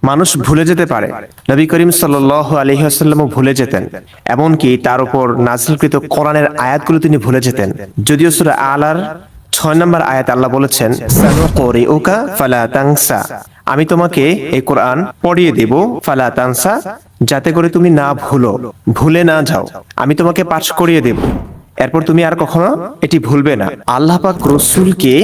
মানুষ ভুলে যেতে পারে। নবী করিম সাল্লাল্লাহু আলাইহি ওয়াসাল্লামও ভুলে যেতেন, এমনকি তার উপর নাযিলকৃত কোরআনের আয়াতগুলো তিনি ভুলে যেতেন। যদিও সূরা আলার 6 নম্বর আয়াত আল্লাহ বলেছেন, সানুকরিউকা ফালা তানসা, আমি তোমাকে এই কোরআন পড়িয়ে দেব, ফালা তানসা, যাতে করে তুমি না ভুলে না যাও। আমি তোমাকে পাঠ করিয়ে দেব, এরপর তুমি আর কখনো এটি ভুলবে না। আল্লাহ পাক রসুলকে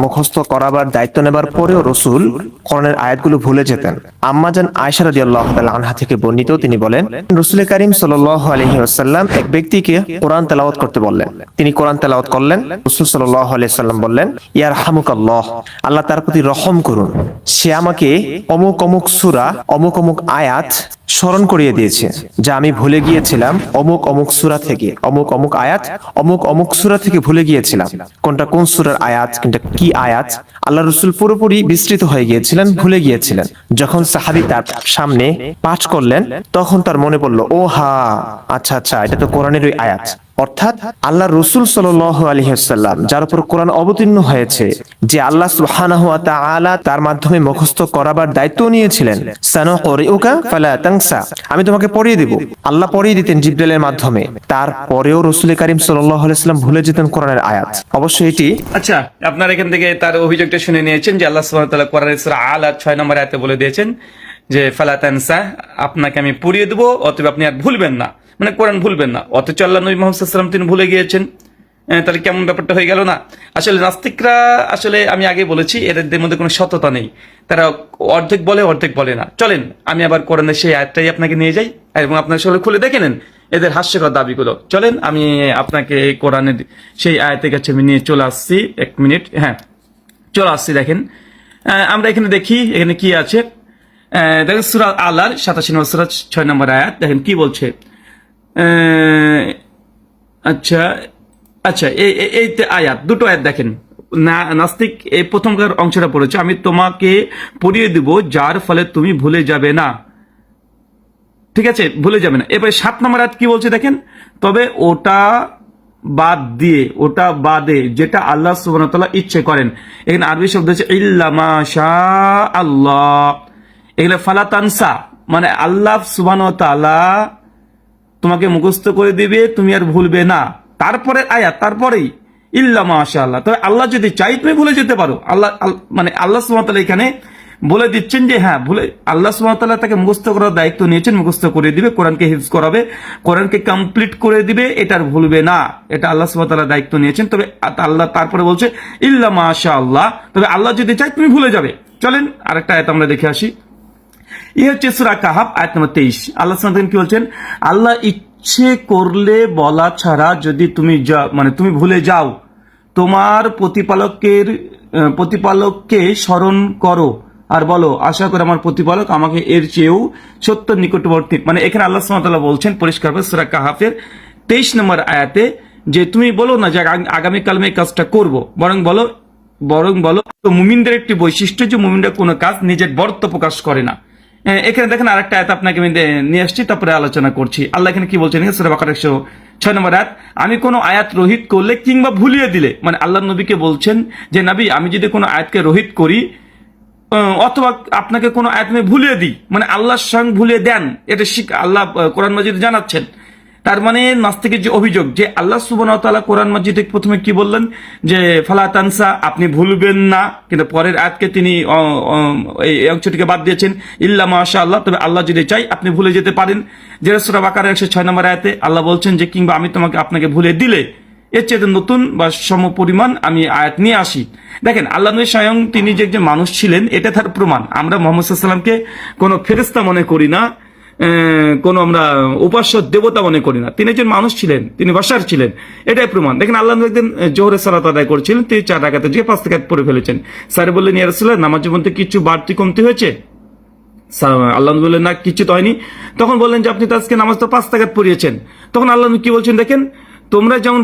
মুখস্থ করাবার দায়িত্ব নেবার পরেও রসুল কোরআনের আয়াতগুলো ভুলে যেতেন। আম্মাজান আয়েশা রাদিয়াল্লাহু তাআলা আনহা থেকে বর্ণিত, তিনি বলেন, রাসূল কারীম সাল্লাল্লাহু আলাইহি ওয়াসাল্লাম এক ব্যক্তিকে কোরআন তেলাওয়াত করতে বললেন। তিনি কোরআন তেলাওয়াত করলেন। রাসূল সাল্লাল্লাহু আলাইহি ওয়াসাল্লাম বললেন, ইয়ারহামুকাল্লাহ, আল্লাহ তার প্রতি রহম করুন, সে আমাকে অমুক অমুক সূরা অমুক অমুক আয়াত স্মরণ করিয়ে দিয়েছে, যা আমি ভুলে গিয়েছিলাম অমুক অমুক সূরা থেকে, অমুক অমুক আয়াত অমুক অমুক সূরা থেকে ভুলে গিয়েছিলাম। কোনটা কোন সূরার আয়াত, কোনটা কি আয়াত, আল্লাহ রাসূল পুরোপুরি বিস্তৃত হয়ে গিয়েছিলেন, ভুলে গিয়েছিলেন। যখন সাহাবী তার সামনে পাঠ করলেন, তখন তার মনে পড়ল, ও হা, আচ্ছা আচ্ছা, এটা তো কোরআনের ওই আয়াত। অর্থাৎ আল্লাহ রসুল সাল্লাল্লাহু আলাইহি ওয়াসাল্লাম, যার উপর কোরআন অবতীর্ণ হয়েছে, যে আল্লাহ সুবহানাহু ওয়া তাআলা তার মাধ্যমে মুখস্থ করাবার দায়িত্ব নিয়েছিলেন, সানুকরিউকা ফালা তানসা, আমি তোমাকে পড়িয়ে দেব, আল্লাহ পড়িয়ে দিতেন জিবরাইলের মাধ্যমে। তারপরেও রাসূল কারীম সাল্লাল্লাহু আলাইহি ওয়াসাল্লাম ভুলে যেতেন কোরআনের আয়াত। অবশ্যই এটি আচ্ছা, আপনারা এখান থেকে তার অভিযোগটা শুনে নিয়েছেন যে আল্লাহ সুবহানাহু ওয়া তাআলা কোরআনের সূরা আল 6 নম্বর আয়াতে বলে দিয়েছেন যে ফালা তানসা, আপনাকে আমি পড়িয়ে দেব, অতএব আপনি আর ভুলবেন না, মানে কোরআন ভুলবেন না। অথচ আল্লাহ নবী মুহাম্মদ সাল্লাল্লাহু আলাইহি ওয়াসাল্লাম তিনি ভুলে গিয়েছেন। তাহলে কেমন ব্যাপারটা হয়ে গেল না? আসলে নাস্তিকরা, আসলে আমি আগে বলেছি, এদের মধ্যে কোনো সততা নেই, তারা অর্ধেক বলে অর্ধেক বলে না। চলেন আমি আবার কোরআনের সেই আয়াতটাই আপনাকে নিয়ে যাই এবং আপনার সকলে খুলে দেখে নেন এদের হাস্যকর দাবিগুলো। চলেন আমি আপনাকে কোরআনের সেই আয়াতের কাছে আমি নিয়ে চলে আসছি। এক মিনিট, হ্যাঁ চলে আসছি। দেখেন আমরা এখানে দেখি এখানে কি আছে। দেখেন সূরা আলার 87 নম্বর সূরা 6 নম্বর আয়াত, দেখেন কি বলছে। আচ্ছা আচ্ছা, এই আয়াত, দুটো আয়াত দেখেন। নাস্তিক এই প্রথমকার অংশটা পড়েছে, আমি তোমাকে পড়িয়ে দিব যার ফলে তুমি ভুলে যাবে না। ঠিক আছে, ভুলে যাবে না। এবারে 7 নম্বর আয়াত কি বলছে দেখেন, তবে ওটা বাদে যেটা আল্লাহ সুবহানাহু ওয়া তাআলা ইচ্ছে করেন। এখানে আরবি শব্দ হচ্ছে ইল্লা মা শা আল্লাহ। এগুলো ফালা তানসা, মানে আল্লাহ সুবহানাহু ওয়া তাআলা তোমাকে মুখস্থ করে দিবে, তুমি আর ভুলবে না। তারপরে আয়াত, তারপরেই ইল্লা মাশাআল্লাহ, তবে আল্লাহ যদি চাই তুমি ভুলে যেতে পারো। আল্লাহ মানে আল্লাহ সুবহানাহু ওয়া তাআলা এখানে বলে দিচ্ছেন যে হ্যাঁ, ভুলে আল্লাহ সুবহানাহু ওয়া তাআলা তাকে মুখস্থ করার দায়িত্ব নিয়েছেন, মুখস্থ করে দিবে, কোরআনকে হিফজ করাবে, কোরআনকে কমপ্লিট করে দিবে, এটার ভুলবে না, এটা আল্লাহ সুবহানাহু ওয়া তাআলা দায়িত্ব নিয়েছেন। তবে আল্লাহ তারপরে বলছে ইল্লা মাশাআল্লাহ, তবে আল্লাহ যদি চাই তুমি ভুলে যাবে। চলেন আরেকটা আয়াত আমরা দেখে আসি। এই হচ্ছে সূরা কাহাফ আয়াত নম্বর 23। আল্লাহ সুবহানাহু ওয়া তাআলা কি বলছেন, আল্লাহ ইচ্ছে করলে বলা ছাড়া যদি তুমি তুমি ভুলে যাও, তোমার প্রতিপালককে স্মরণ করো আর বলো, আশা করে আমার প্রতিপালক আমাকে এর চেয়েও সত্য নিকটবর্তী। মানে এখানে আল্লাহ সুবহানাহু ওয়া তাআলা বলছেন পরিষ্কারভাবে সূরা কাহাফের 23 নম্বর আয়াতে যে তুমি বলো না যে আগামীকাল আমি এই কাজটা করব, বরং বলো। তো মুমিনদের একটি বৈশিষ্ট্য যে মুমিনরা কোনো কাজ নিজের বরত্ব প্রকাশ করে না। এখানে দেখেন আরেকটা আয়াত আপনাকে আমি নিয়ে আসছি, তারপরে আলোচনা করছি। আল্লাহ এখানে কি বলছেন, সূরা বাকারা 106 নম্বর আয়াত, আমি কোনো আয়াত রহিত করলে কিংবা ভুলিয়ে দিলে, মানে আল্লাহ নবীকে বলছেন যে নবী, আমি যদি কোনো আয়াতকে রহিত করি অথবা আপনাকে কোনো আয়াত আমি ভুলিয়ে দিই, মানে আল্লাহর সঙ্গে ভুলিয়ে দেন, এটা আল্লাহ কোরআন মাজিদে জানাচ্ছেন। তার মানে নাস্তিকের যে অভিযোগ যে আল্লাহ সুবহানাহু ওয়া তাআলা কোরআন মাজিদে প্রথমে কি বললেন যে ফালা তানসা, আপনি ভুলবেন না, কিন্তু পরের আয়াতকে তিনি এই অংশটিকে বাদ দিয়েছেন ইল্লা মাশাআল্লাহ, তবে আল্লাহ যদি চাই আপনি ভুলে যেতে পারেন। যেটা সূরা বাকারা 106 নম্বর আয়াতে আল্লাহ বলছেন যে কিংবা আমি আপনাকে ভুলে দিলে এর চেয়ে নতুন বা সমপরিমাণ আমি আয়াত নিয়ে আসি। দেখেন আল্লাহ নবী স্বয়ং তিনি যে একজন মানুষ ছিলেন, এটা তার প্রমাণ। আমরা মুহাম্মদ সাল্লাল্লাহু আলাইহি ওয়াসাল্লামকে কোনো ফেরেশতা মনে করি না, কোন আমরা উপাস্য দেবতা মনে করি না, তিনি একজন মানুষ ছিলেন, তিনি বাশার ছিলেন, এটাই প্রমাণ। দেখেন আল্লাহ নবী একদিন জোহরের সালাত আদায় করেছিলেন, তিনি 4 রাকাতে যে 5 রাকাত পড়ে ফেলেছেন। স্যার বললেন, ইয়া রাসূলুল্লাহ, নামাজের মধ্যে কিছু বাড়তি কমতি হয়েছে? আল্লাহ নবী বললেন, না কিছু তো হয়নি। তখন বললেন যে আপনি তো আজকে নামাজ তো 5 রাকাত পড়িয়েছেন। তখন আল্লাহ নবী কি বলছেন দেখেন, তোমরা যেমন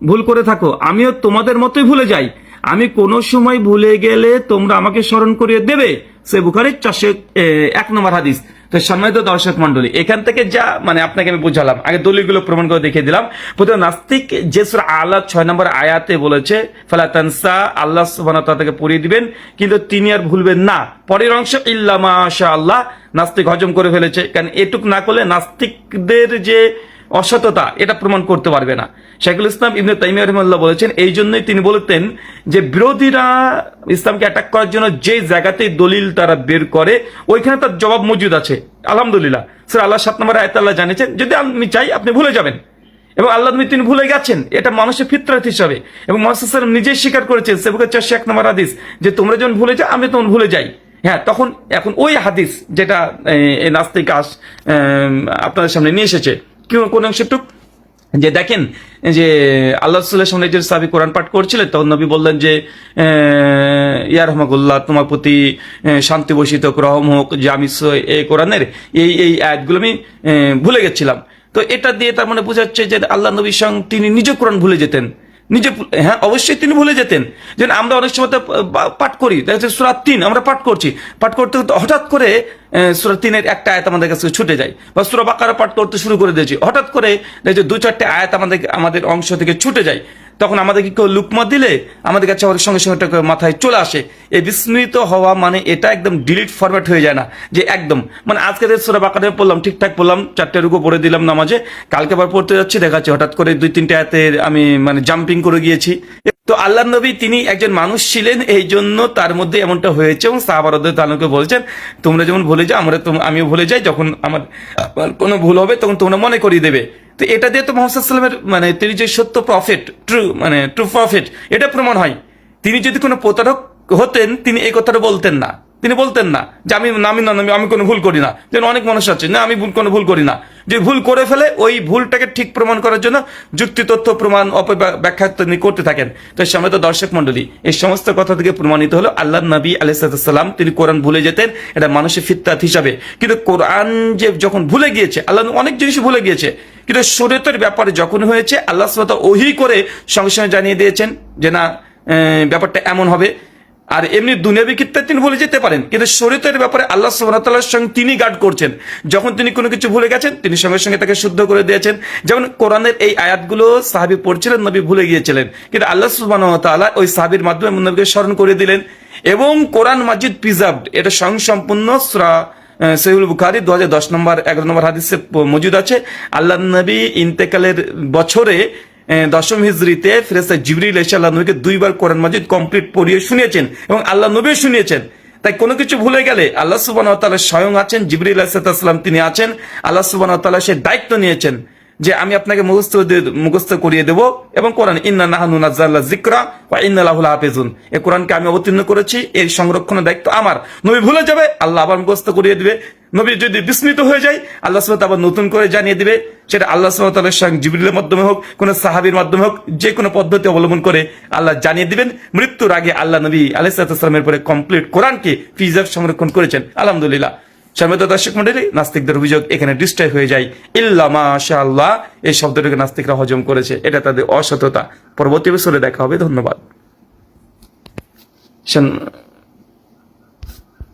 ভুল করে থাকো, আমিও তোমাদের মতোই ভুলে যাই, আমি কোনো সময় ভুলে গেলে তোমরা আমাকে স্মরণ করিয়ে দেবে। সে বুখারীর 401 নম্বর হাদিস। তো সম্মানিত দর্শক মন্ডলী, এখান থেকে যা মানে আপনাকে আমি বুঝালাম, আগে দলিলগুলো প্রমাণ করে দেখিয়ে দিলাম। প্রথমে নাস্তিক যে সূরা আলা 6 নম্বর আয়াতে বলেছে ফালা তানসা, আল্লাহ সুবহানাহু ওয়া তাআলা তাকে পড়িয়ে দিবেন কিন্তু তিনি আর ভুলবেন না। পরের অংশ ইল্লা মাশাআল্লাহ, নাস্তিক হজম করে ফেলেছে, কারণ এটুক না করলে নাস্তিকদের যে অসততা এটা প্রমাণ করতে পারবে না। শাইখুল ইসলাম ইবনে তাইমিয়া রাহিমাহুল্লাহ বলেছেন, এই জন্যই তিনি বলতেন যে বিরোধীরা ইসলামকে অ্যাটাক করার জন্য যে জায়গাতেই দলিল তারা বের করে ওইখানে তার জবাব মজুদ আছে। আলহামদুলিল্লাহ, সূরা আল্লাহ 7 নম্বর আয়াতে আল্লাহ জানিয়েছেন যদি আমি চাই আপনি ভুলে যাবেন, এবং আল্লাহ নবী তিনি ভুলে গেছেন, এটা মানুষের ফিতরাত হিসাবে। এবং মুহাম্মদ সাল্লাল্লাহু আলাইহি ওয়াসাল্লাম নিজেই স্বীকার করেছেন সেবুকের 401 নম্বর হাদিস যে তোমরা যখন ভুলে যাও আমি তখন ভুলে যাই। হ্যাঁ, তখন এখন ওই হাদিস যেটা এই নাস্তিক আপনাদের সামনে নিয়ে এসেছে কোন অংশটুক যে দেখেন যে আল্লাহ রাসূলের সামনে যে সাহাবী কোরআন পাঠ করছিলেন তখন নবী বললেন যে ইয়া রাহমাকুল্লাহ, তোমার প্রতি শান্তি বর্ষিত হোক, রহম হোক, যে আমি এই কোরআনের এই আয়াতগুলো আমি ভুলে গেছিলাম। তো এটা দিয়ে তার মানে বোঝাচ্ছে যে আল্লাহ নবী স্বয়ং তিনি নিজে কোরআন ভুলে যেতেন, নিজে। হ্যাঁ, অবশ্যই তিনি ভুলে যেতেন। যেন আমরা অনেক সময় পাঠ করি, দেখা যাচ্ছে সূরা 3 আমরা পাঠ করছি, পাঠ করতে করতে হঠাৎ করে সূরা 3-এর একটা আয়াত আমাদের কাছে ছুটে যায়, বা সূরা বাকারা পাঠ করতে শুরু করে দিয়েছি, হঠাৎ করে দেখছি 2-4টে আয়াত আমাদের অংশ থেকে ছুটে যায়। তখন আমাদেরকে কেউ লুকমা দিলে আমাদের কাছে আমাদের সঙ্গে সঙ্গে মাথায় চলে আসে। এই বিস্মৃত হওয়া মানে এটা একদম ডিলিট ফরম্যাট হয়ে যায় না, যে একদম মানে আজকে সূরা বাকারা পড়লাম, ঠিকঠাক পড়লাম, 4টে রুকু পড়ে দিলাম নামাজে, কালকে আবার পড়তে যাচ্ছি, দেখা যাচ্ছে হঠাৎ করে 2-3টে আয়াতে আমি মানে জাম্পিং করে গিয়েছি। তো আল্লাহ নবী তিনি একজন মানুষ ছিলেন, এই জন্য তার মধ্যে এমনটা হয়েছে। এবং সাহাবা রাদিয়াল্লাহু আনহুকে বলেছেন তোমরা যেমন ভুলে যাও আমিও ভুলে যাই, যখন আমার কোনো ভুল হবে তখন তোমরা মনে করিয়ে দেবে। তো এটা দিয়ে তো মুহাম্মদ সাল্লাল্লাহু আলাইহি ওয়াসাল্লামের মানে তিনি যে সত্য প্রফেট, ট্রু প্রফেট, এটা প্রমাণ হয়। তিনি যদি কোনো প্রতারক হতেন তিনি এই কথাটা বলতেন না, তিনি বলতেন না যে আমি কোনো ভুল করি না। যেন অনেক মানুষ আছে না আমি কোনো ভুল করি না, যে ভুল করে ফেলে ওই ভুলটাকে ঠিক প্রমাণ করার জন্য যুক্তি তথ্য প্রমাণ অপব্যাখ্যা তিনি করতে থাকেন। তো সম্মানিত দর্শক মন্ডলী, এই সমস্ত কথা থেকে প্রমাণিত হলো আল্লাহ নবী আলাইহিস সালাম তিনি কোরআন ভুলে যেতেন, এটা মানুষের ফিতরাত হিসাবে। কিন্তু কোরআন যে যখন ভুলে গিয়েছে, আল্লাহ অনেক জিনিস ভুলে গিয়েছে, কিন্তু শরীয়তের ব্যাপারে যখন হয়েছে আল্লাহ সুবহানাহু ওয়া তাআলা ওহী করে সঙ্গে সঙ্গে জানিয়ে দিয়েছেন যে না ব্যাপারটা এমন হবে। আর এমনি দুনিয়াবি ক্ষেত্রে তিনি ভুলে যেতে পারেন, কিন্তু শরীয়তের ব্যাপারে আল্লাহ সুবহানাহু ওয়া তাআলার সঙ্গে তিনি গার্ড করছেন। যখন তিনি কোনো কিছু ভুলে গেছেন তিনি সঙ্গে সঙ্গে তাকে শুদ্ধ করে দিয়েছেন। যেমন কোরআনের এই আয়াতগুলো সাহাবী পড়ছিলেন, নবী ভুলে গিয়েছিলেন, কিন্তু আল্লাহ সুবহানাহু ওয়া তাআলা ওই সাহাবীর মাধ্যমে নবীকে স্মরণ করে দিলেন। এবং কোরআন মাজিদ প্রিজার্ভড, এটা সম্পূর্ণ সূরা সহিহুল বুখারী 2010 নম্বর 11 নম্বর হাদিসে মজুদ আছে। আল্লাহ নবী ইন্তেকালের বছরে 10ম হিজরিতে ফেরেশতা জিবরিল এসে আল্লাহ নবীকে 2বার কোরআন মাজিদ কমপ্লিট পড়িয়ে শুনিয়েছেন, এবং আল্লাহ নবীও শুনিয়েছেন। তাই কোনো কিছু ভুলে গেলে আল্লাহ সুবহানাহু ওয়া তাআলা স্বয়ং আছেন, জিবরিল আলাইহিস সালাম তিনি আছেন, আল্লাহ সুবহানাহু ওয়া তাআলা সে দায়িত্ব নিয়েছেন যে আমি আপনাকে মুখস্থ করিয়ে দেব। এবং কোরআন ইন্না নাহনু নাযালনা যিকরা ওয়া ইন্না লাহু লাহাফিজুন, এই কোরআনকে আমি অবতীর্ণ করেছি, এর সংরক্ষণের দায়িত্ব আমার। নবী ভুলে যাবে আল্লাহ আবার মুখস্থ করিয়ে দিবে, নবী যদি বিস্মিত হয়ে যায় আল্লাহ সুবহানাহু ওয়া তাআলা আবার নতুন করে জানিয়ে দিবে। সেটা আল্লাহ সুবহানাহু ওয়া তাআলার সঙ্গে জিবরিলের মাধ্যমে হোক, কোন সাহাবীর মাধ্যমে হোক, যে কোনো পদ্ধতি অবলম্বন করে আল্লাহ জানিয়ে দিবেন। মৃত্যুর আগে আল্লাহ নবী আলাইহিস সালামের পরে কমপ্লিট কোরআনকে প্রিজার্ভ সংরক্ষণ করেছেন। আলহামদুলিল্লাহ। সম্মানিত দর্শক মণ্ডলী, নাস্তিকদের অভিযোগ এখানে ডিস্ট্রয় হয়ে যায়, ইল্লা মাশাআল্লাহ এই শব্দটাকে নাস্তিকরা হজম করেছে, এটা তাদের অসততা। পরবর্তী এপিসোডে দেখা হবে। ধন্যবাদ।